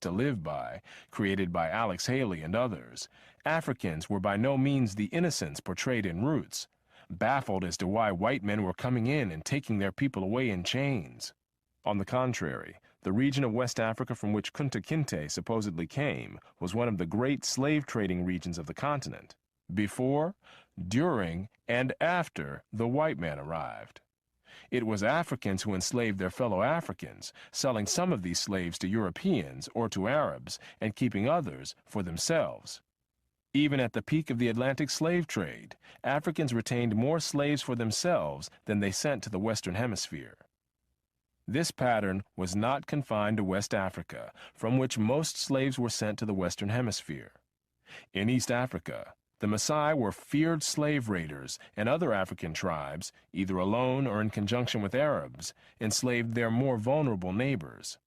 to live by, created by Alex Haley and others, Africans were by no means the innocents portrayed in Roots, baffled as to why white men were coming in and taking their people away in chains. On the contrary, the region of West Africa from which Kunta Kinte supposedly came was one of the great slave-trading regions of the continent, before, during, and after the white man arrived. It was Africans who enslaved their fellow Africans, selling some of these slaves to Europeans or to Arabs and keeping others for themselves. Even at the peak of the Atlantic slave trade, Africans retained more slaves for themselves than they sent to the Western Hemisphere. This pattern was not confined to West Africa, from which most slaves were sent to the Western Hemisphere. In East Africa, the Maasai were feared slave raiders, and other African tribes, either alone or in conjunction with Arabs, enslaved their more vulnerable neighbors.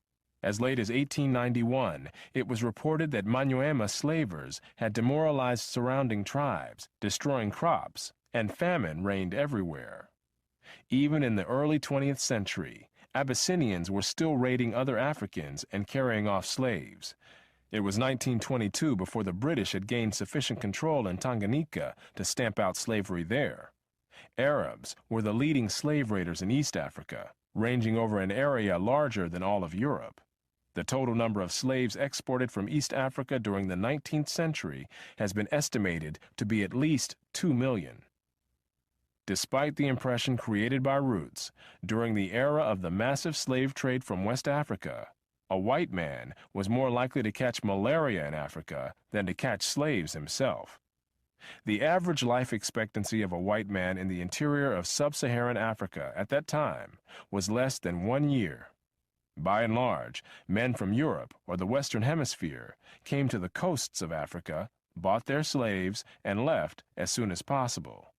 As late as 1891, it was reported that Manyuema slavers had demoralized surrounding tribes, destroying crops, and famine reigned everywhere. Even in the early 20th century, Abyssinians were still raiding other Africans and carrying off slaves. It was 1922 before the British had gained sufficient control in Tanganyika to stamp out slavery there. Arabs were the leading slave raiders in East Africa, ranging over an area larger than all of Europe. The total number of slaves exported from East Africa during the 19th century has been estimated to be at least 2 million. Despite the impression created by Roots, during the era of the massive slave trade from West Africa, a white man was more likely to catch malaria in Africa than to catch slaves himself. The average life expectancy of a white man in the interior of sub-Saharan Africa at that time was less than 1 year. By and large, men from Europe or the Western Hemisphere came to the coasts of Africa, bought their slaves, and left as soon as possible.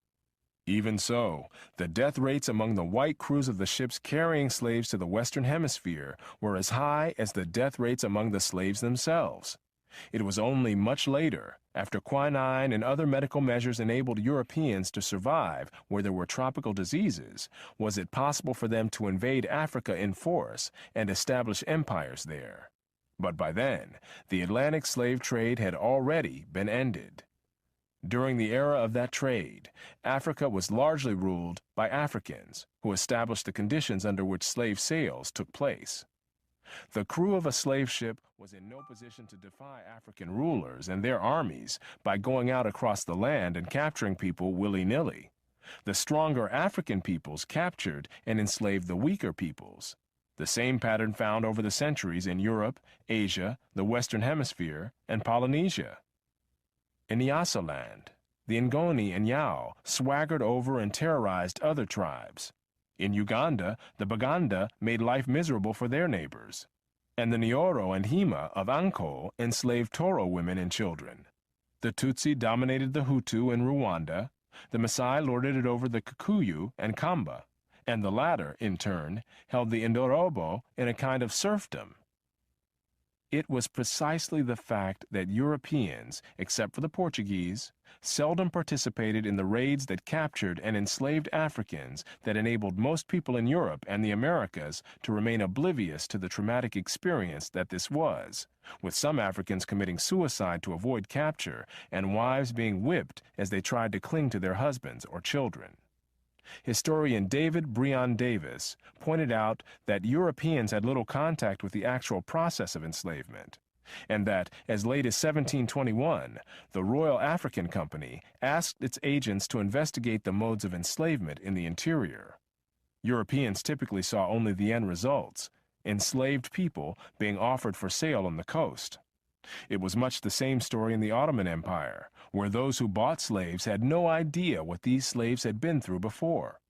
Even so, the death rates among the white crews of the ships carrying slaves to the Western Hemisphere were as high as the death rates among the slaves themselves. It was only much later, after quinine and other medical measures enabled Europeans to survive where there were tropical diseases, was it possible for them to invade Africa in force and establish empires there. But by then, the Atlantic slave trade had already been ended. During the era of that trade, Africa was largely ruled by Africans, who established the conditions under which slave sales took place. The crew of a slave ship was in no position to defy African rulers and their armies by going out across the land and capturing people willy-nilly. The stronger African peoples captured and enslaved the weaker peoples. The same pattern found over the centuries in Europe, Asia, the Western Hemisphere, and Polynesia. In Nyasaland, the Ngoni and Yao swaggered over and terrorized other tribes. In Uganda, the Baganda made life miserable for their neighbors. And the Nyoro and Hima of Anko enslaved Toro women and children. The Tutsi dominated the Hutu in Rwanda, the Maasai lorded it over the Kikuyu and Kamba, and the latter, in turn, held the Indorobo in a kind of serfdom. It was precisely the fact that Europeans, except for the Portuguese, seldom participated in the raids that captured and enslaved Africans that enabled most people in Europe and the Americas to remain oblivious to the traumatic experience that this was, with some Africans committing suicide to avoid capture and wives being whipped as they tried to cling to their husbands or children. Historian David Breon Davis pointed out that Europeans had little contact with the actual process of enslavement, and that as late as 1721, the Royal African Company asked its agents to investigate the modes of enslavement in the interior. Europeans typically saw only the end results, enslaved people being offered for sale on the coast. It was much the same story in the Ottoman Empire, where those who bought slaves had no idea what these slaves had been through before.